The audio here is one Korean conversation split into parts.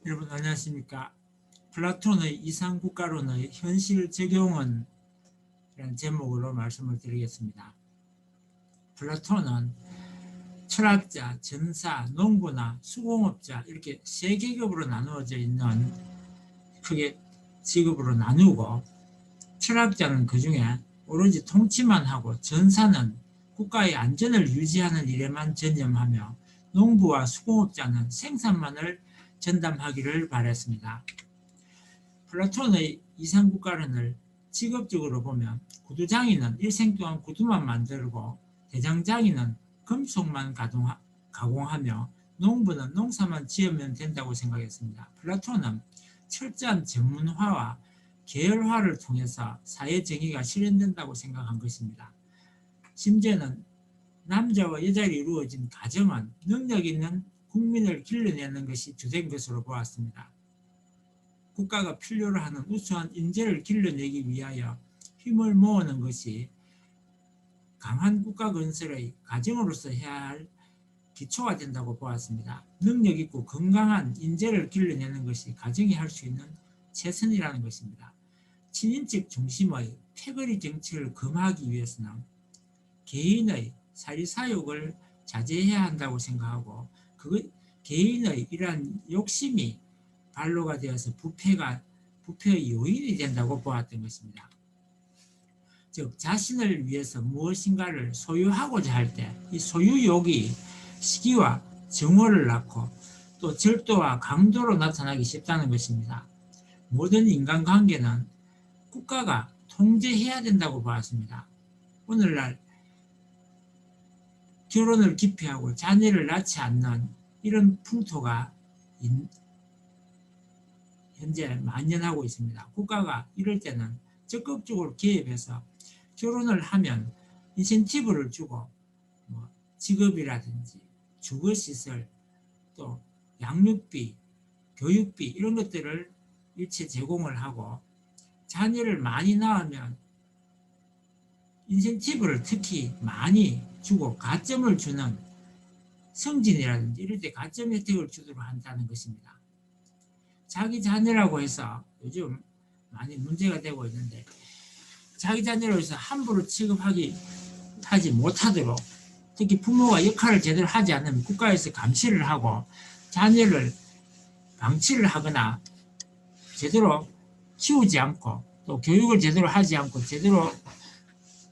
여러분 안녕하십니까? 플라톤의 이상국가론의 현실 적용은 이라는 제목으로 말씀을 드리겠습니다. 플라톤은 철학자, 전사, 농부나 수공업자 이렇게 세 계급으로 나누어져 있는 크게 직업으로 나누고, 철학자는 그 중에 오로지 통치만 하고, 전사는 국가의 안전을 유지하는 일에만 전념하며, 농부와 수공업자는 생산만을 전담하기를 바랬습니다. 플라톤의 이상국가론을 직업적으로 보면, 구두장이는 일생 동안 구두만 만들고, 대장장이는 금속만 가공하며, 농부는 농사만 지으면 된다고 생각했습니다. 플라톤은 철저한 전문화와 계열화를 통해서 사회 정의가 실현된다고 생각한 것입니다. 심지어는 남자와 여자로 이루어진 가정은 능력 있는 국민을 길러내는 것이 주된 것으로 보았습니다. 국가가 필요로 하는 우수한 인재를 길러내기 위하여 힘을 모으는 것이 강한 국가 건설의 과정으로서 해야 할 기초가 된다고 보았습니다. 능력 있고 건강한 인재를 길러내는 것이 가정이 할 수 있는 최선이라는 것입니다. 친인척 중심의 패거리 정치를 금하기 위해서는 개인의 사리사욕을 자제해야 한다고 생각하고, 개인의 이러한 욕심이 발로가 되어서 부패의 요인이 된다고 보았던 것입니다. 즉, 자신을 위해서 무엇인가를 소유하고자 할 때 이 소유욕이 시기와 정오를 낳고 또 절도와 강도로 나타나기 쉽다는 것입니다. 모든 인간관계는 국가가 통제해야 된다고 보았습니다. 오늘날 결혼을 기피하고 자녀를 낳지 않는 이런 풍토가 현재 만연하고 있습니다. 국가가 이럴 때는 적극적으로 개입해서 결혼을 하면 인센티브를 주고, 직업이라든지 주거시설, 또 양육비, 교육비 이런 것들을 일체 제공을 하고, 자녀를 많이 낳으면 인센티브를 특히 많이 주고 가점을 주는 성진이라든지 이럴 때 가점 혜택을 주도록 한다는 것입니다. 자기 자녀라고 해서 요즘 많이 문제가 되고 있는데, 자기 자녀로 해서 함부로 하지 못하도록, 특히 부모가 역할을 제대로 하지 않으면 국가에서 감시를 하고 자녀를 방치를 하거나 제대로 키우지 않고 또 교육을 제대로 하지 않고 제대로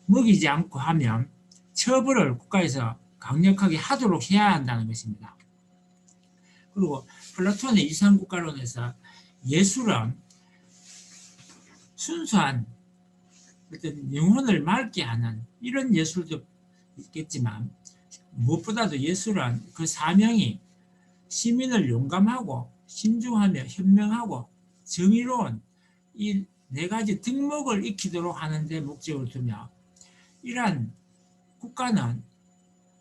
먹이지 않고 하면 처벌을 국가에서 강력하게 하도록 해야 한다는 것입니다. 그리고 플라톤의 이상국가론에서 예술은 순수한 어떤 영혼을 맑게 하는 이런 예술도 있겠지만, 무엇보다도 예술은 그 사명이 시민을 용감하고 신중하며 현명하고 정의로운 이 네 가지 덕목을 익히도록 하는 데 목적을 두며, 이러한 국가는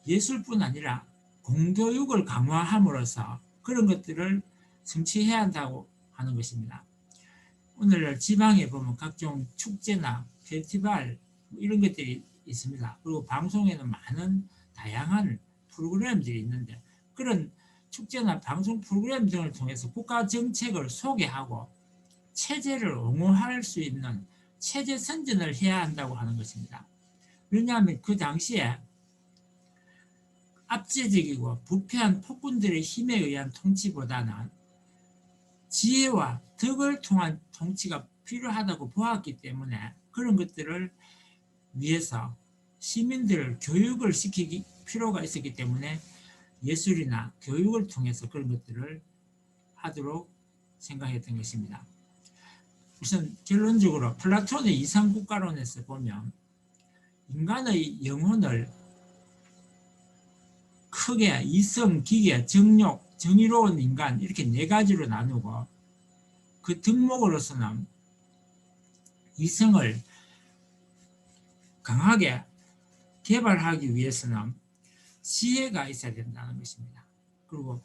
예술뿐 아니라 공교육을 강화함으로써 그런 것들을 성취해야 한다고 하는 것입니다. 오늘날 지방에 보면 각종 축제나 페스티벌 이런 것들이 있습니다. 그리고 방송에는 많은 다양한 프로그램들이 있는데, 그런 축제나 방송 프로그램 등을 통해서 국가 정책을 소개하고 체제를 옹호할 수 있는 체제 선전을 해야 한다고 하는 것입니다. 왜냐하면 그 당시에 압제적이고 부패한 폭군들의 힘에 의한 통치보다는 지혜와 덕을 통한 통치가 필요하다고 보았기 때문에, 그런 것들을 위해서 시민들을 교육을 시키기 필요가 있었기 때문에 예술이나 교육을 통해서 그런 것들을 하도록 생각했던 것입니다. 우선 결론적으로 플라톤의 이상국가론에서 보면, 인간의 영혼을 크게 이성, 기계, 정욕, 정의로운 인간 이렇게 네 가지로 나누고, 그 덕목으로서는 이성을 강하게 개발하기 위해서는 지혜가 있어야 된다는 것입니다. 그리고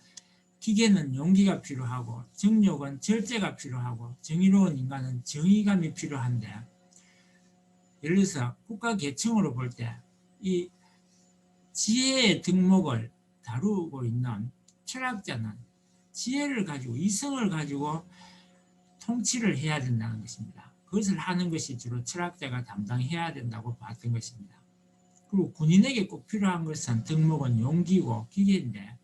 기계는 용기가 필요하고, 정욕은 절제가 필요하고, 정의로운 인간은 정의감이 필요한데, 예를 들어서 국가 계층으로 볼 때 이 지혜의 덕목을 다루고 있는 철학자는 지혜를 가지고 이성을 가지고 통치를 해야 된다는 것입니다. 그것을 하는 것이 주로 철학자가 담당해야 된다고 봤던 것입니다. 그리고 군인에게 꼭 필요한 것은 덕목은 용기고 기계인데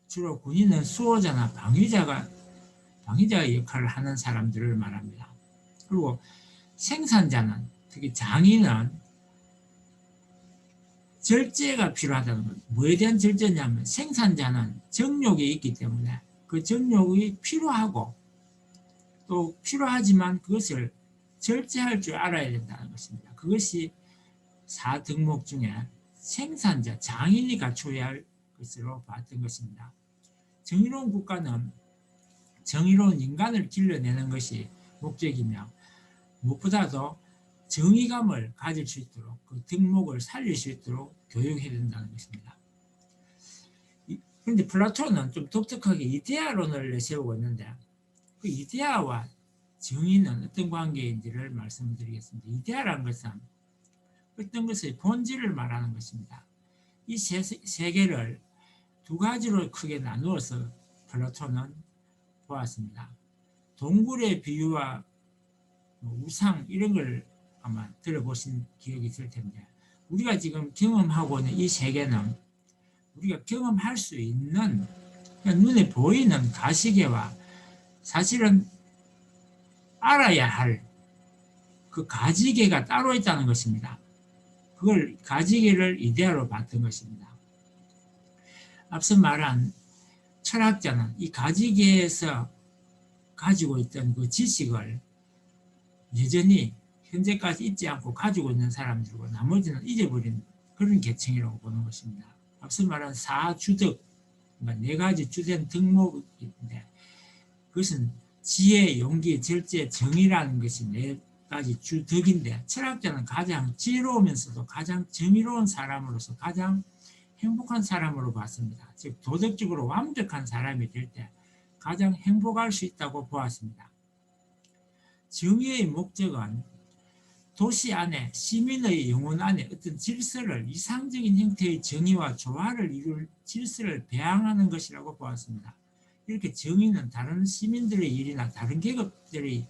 주로 군인은 수호자나 방위자의 역할을 하는 사람들을 말합니다. 그리고 생산자는 특히 장인은 절제가 필요하다는 것. 뭐에 대한 절제냐면 생산자는 정욕이 있기 때문에 그 정욕이 필요하고 또 필요하지만 그것을 절제할 줄 알아야 된다는 것입니다. 그것이 4덕목 중에 생산자, 장인이 갖춰야 할 것으로 봤던 것입니다. 정의로운 국가는 정의로운 인간을 길러내는 것이 목적이며 무엇보다도 정의감을 가질 수 있도록 그 덕목을 살릴 수 있도록 교육해야 된다는 것입니다. 그런데 플라톤은 좀 독특하게 이데아론을 내세우고 있는데 그 이데아와 정의는 어떤 관계인지를 말씀드리겠습니다. 이데아라는 것은 어떤 것의 본질을 말하는 것입니다. 이 세계를 두 가지로 크게 나누어서 플라톤은 보았습니다. 동굴의 비유와 우상 이런 걸 아마 들어보신 기억이 있을 텐데 우리가 지금 경험하고 있는 이 세계는 우리가 경험할 수 있는 눈에 보이는 가시계와 사실은 알아야 할 그 가지계가 따로 있다는 것입니다. 그걸 가지계를 이데아로 봤던 것입니다. 앞서 말한 철학자는 이 가지계에서 가지고 있던 그 지식을 여전히 현재까지 잊지 않고 가지고 있는 사람들이고 나머지는 잊어버린 그런 계층이라고 보는 것입니다. 앞서 말한 4주덕, 그러니까 4가지 주된 덕목인데 그것은 지혜, 용기, 절제, 정의라는 것이 4가지 주덕인데 철학자는 가장 지혜로우면서도 가장 정의로운 사람으로서 가장 행복한 사람으로 봤습니다. 즉 도덕적으로 완벽한 사람이 될 때 가장 행복할 수 있다고 보았습니다. 정의의 목적은 도시 안에 시민의 영혼 안에 어떤 질서를 이상적인 형태의 정의와 조화를 이룰 질서를 배양하는 것이라고 보았습니다. 이렇게 정의는 다른 시민들의 일이나 다른 계급들이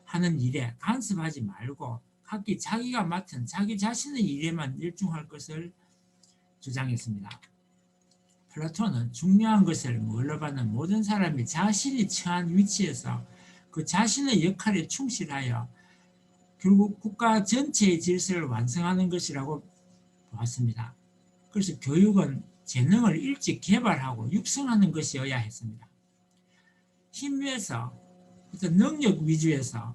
하는 일에 간섭하지 말고 각기 자기가 맡은 자기 자신의 일에만 일중할 것을 주장했습니다. 플라톤은 중요한 것을 뭘로 받는 모든 사람이 자신이 처한 위치에서 그 자신의 역할에 충실하여 결국 국가 전체의 질서를 완성하는 것이라고 보았습니다. 그래서 교육은 재능을 일찍 개발하고 육성하는 것이어야 했습니다. 힘 위에서 어떤 능력 위주에서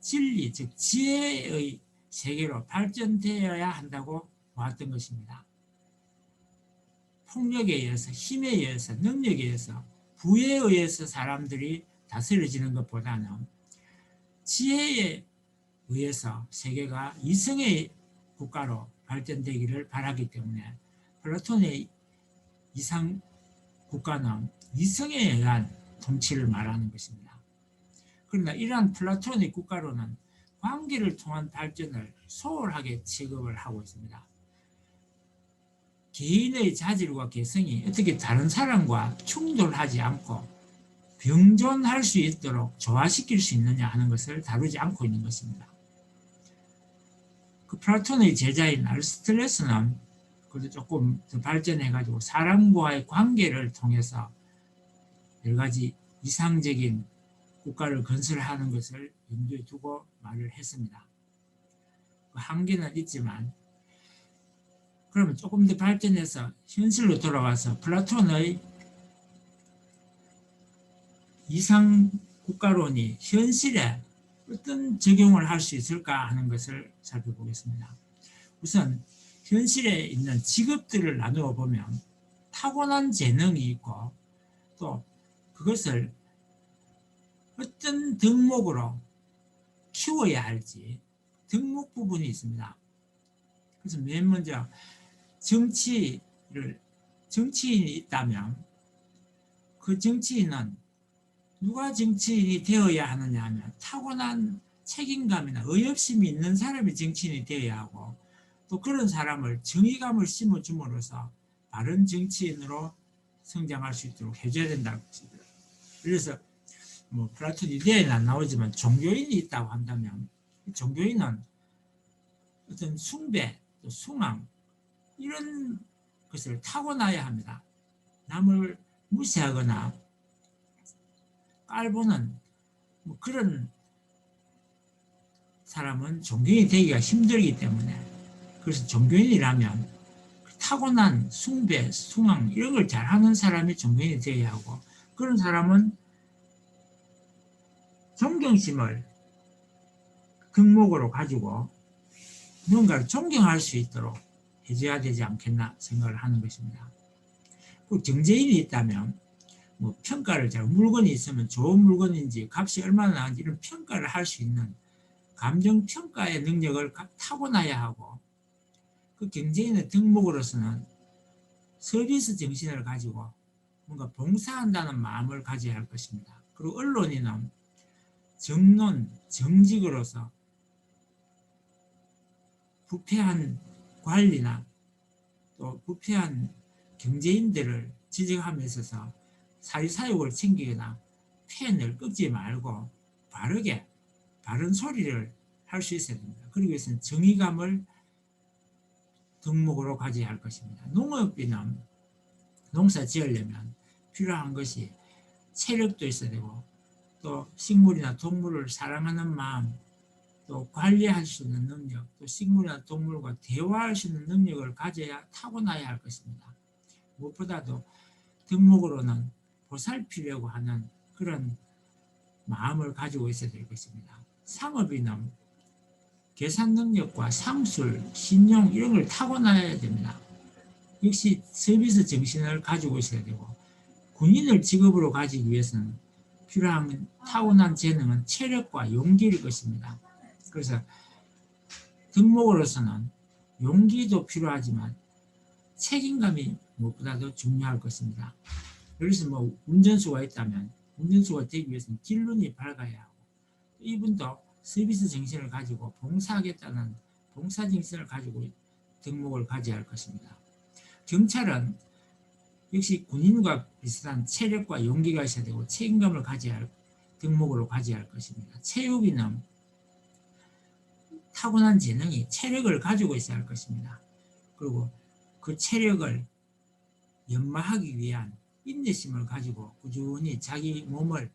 진리, 즉 지혜의 세계로 발전되어야 한다고 보았던 것입니다. 폭력에 의해서, 힘에 의해서, 능력에 의해서, 부에 의해서 사람들이 다스려지는 것보다는 지혜에 의해서 세계가 이성의 국가로 발전되기를 바라기 때문에 플라톤의 이상 국가는 이성에 의한 통치를 말하는 것입니다. 그러나 이러한 플라톤의 국가로는 관계를 통한 발전을 소홀하게 취급을 하고 있습니다. 개인의 자질과 개성이 어떻게 다른 사람과 충돌하지 않고 병존할 수 있도록 조화시킬 수 있느냐 하는 것을 다루지 않고 있는 것입니다. 그 플라톤의 제자인 아리스토텔레스는 그래도 조금 더 발전해가지고 사람과의 관계를 통해서 여러 가지 이상적인 국가를 건설하는 것을 염두에 두고 말을 했습니다. 그 한계는 있지만 그러면 조금 더 발전해서 현실로 돌아와서 플라톤의 이상 국가론이 현실에 어떤 적용을 할 수 있을까 하는 것을 살펴보겠습니다. 우선 현실에 있는 직업들을 나누어 보면 타고난 재능이 있고 또 그것을 어떤 덕목으로 키워야 할지 덕목 부분이 있습니다. 그래서 맨 먼저 정치인이 있다면 그 정치인은 누가 정치인이 되어야 하느냐 하면 타고난 책임감이나 의협심이 있는 사람이 정치인이 되어야 하고 또 그런 사람을 정의감을 심어줌으로써 바른 정치인으로 성장할 수 있도록 해줘야 된다는 것입니다. 그래서 뭐 플라톤 이데아에는 안 나오지만 종교인이 있다고 한다면 종교인은 어떤 숭배, 또 숭앙 이런 것을 타고나야 합니다. 남을 무시하거나 깔보는 뭐 그런 사람은 종교인이 되기가 힘들기 때문에, 그래서 종교인이라면 타고난 숭배, 숭앙 이런 걸 잘하는 사람이 종교인이 되어야 하고, 그런 사람은 존경심을 덕목으로 가지고 뭔가를 존경할 수 있도록 해줘야 되지 않겠나 생각을 하는 것입니다. 그 정제인이 있다면 뭐 평가를 잘, 물건이 있으면 좋은 물건인지 값이 얼마나 나은지 이런 평가를 할 수 있는 감정 평가의 능력을 타고나야 하고, 그 경제인의 덕목으로서는 서비스 정신을 가지고 뭔가 봉사한다는 마음을 가져야 할 것입니다. 그리고 언론인은 정론, 정직으로서 부패한 관리나 또 부패한 경제인들을 지적하면서 사리사욕을 챙기거나 펜을 끄지 말고 바르게 바른 소리를 할 수 있어야 됩니다. 그리고 위해서는 정의감을 덕목으로 가져야 할 것입니다. 농업인은 농사 지으려면 필요한 것이 체력도 있어야 되고, 또 식물이나 동물을 사랑하는 마음, 또 관리할 수 있는 능력, 또 식물이나 동물과 대화할 수 있는 능력을 가져야 타고나야 할 것입니다. 무엇보다도 덕목으로는 보살피려고 하는 그런 마음을 가지고 있어야 될 것입니다. 상업인은 계산 능력과 상술, 신용 이런 걸 타고나야 됩니다. 역시 서비스 정신을 가지고 있어야 되고, 군인을 직업으로 가지기 위해서는 필요한 타고난 재능은 체력과 용기일 것입니다. 그래서 덕목으로서는 용기도 필요하지만 책임감이 무엇보다도 중요할 것입니다. 그래서 뭐 운전수가 있다면 운전수가 되기 위해서는 길눈이 밝아야 하고, 이분도 서비스 정신을 가지고 봉사하겠다는 봉사 정신을 가지고 덕목을 가져야 할 것입니다. 경찰은 역시 군인과 비슷한 체력과 용기가 있어야 되고 책임감을 가져야 할 덕목으로 가져야 할 것입니다. 체육인은 타고난 재능이 체력을 가지고 있어야 할 것입니다. 그리고 그 체력을 연마하기 위한 인내심을 가지고 꾸준히 자기 몸을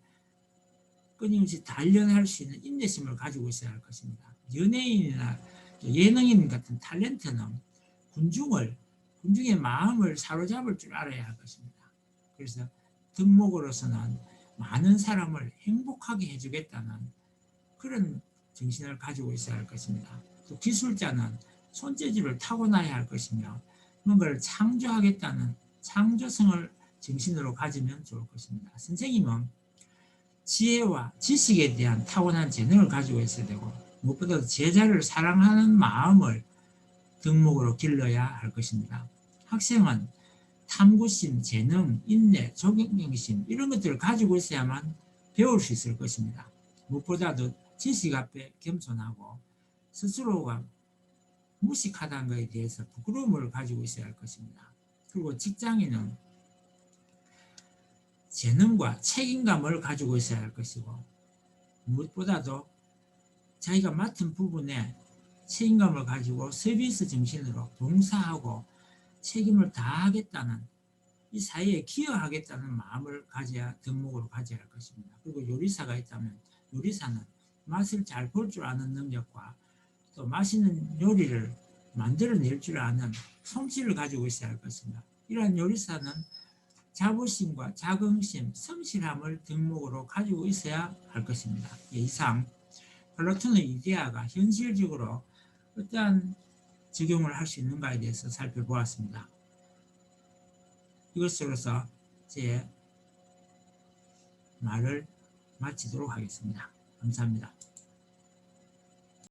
끊임없이 단련할 수 있는 인내심을 가지고 있어야 할 것입니다. 연예인이나 예능인 같은 탤런트는 군중의 마음을 사로잡을 줄 알아야 할 것입니다. 그래서 덕목으로서는 많은 사람을 행복하게 해주겠다는 그런 정신을 가지고 있어야 할 것입니다. 또 기술자는 손재주를 타고나야 할 것이며, 뭔가를 창조하겠다는 창조성을 정신으로 가지면 좋을 것입니다. 선생님은 지혜와 지식에 대한 타고난 재능을 가지고 있어야 되고, 무엇보다도 제자를 사랑하는 마음을 덕목으로 길러야 할 것입니다. 학생은 탐구심, 재능, 인내, 존경심 이런 것들을 가지고 있어야만 배울 수 있을 것입니다. 무엇보다도 지식 앞에 겸손하고 스스로가 무식하다는 것에 대해서 부끄러움을 가지고 있어야 할 것입니다. 그리고 직장인은 재능과 책임감을 가지고 있어야 할 것이고, 무엇보다도 자기가 맡은 부분에 책임감을 가지고 서비스 정신으로 봉사하고 책임을 다하겠다는, 이 사회에 기여하겠다는 마음을 가져야 덕목으로 가져야 할 것입니다. 그리고 요리사가 있다면 요리사는 맛을 잘 볼 줄 아는 능력과 또 맛있는 요리를 만들어낼 줄 아는 솜씨를 가지고 있어야 할 것입니다. 이러한 요리사는 자부심과 자긍심, 성실함을 덕목으로 가지고 있어야 할 것입니다. 이상 플라톤의 이데아가 현실적으로 어떠한 적용을 할 수 있는가에 대해서 살펴보았습니다. 이것으로서 제 말을 마치도록 하겠습니다. 감사합니다.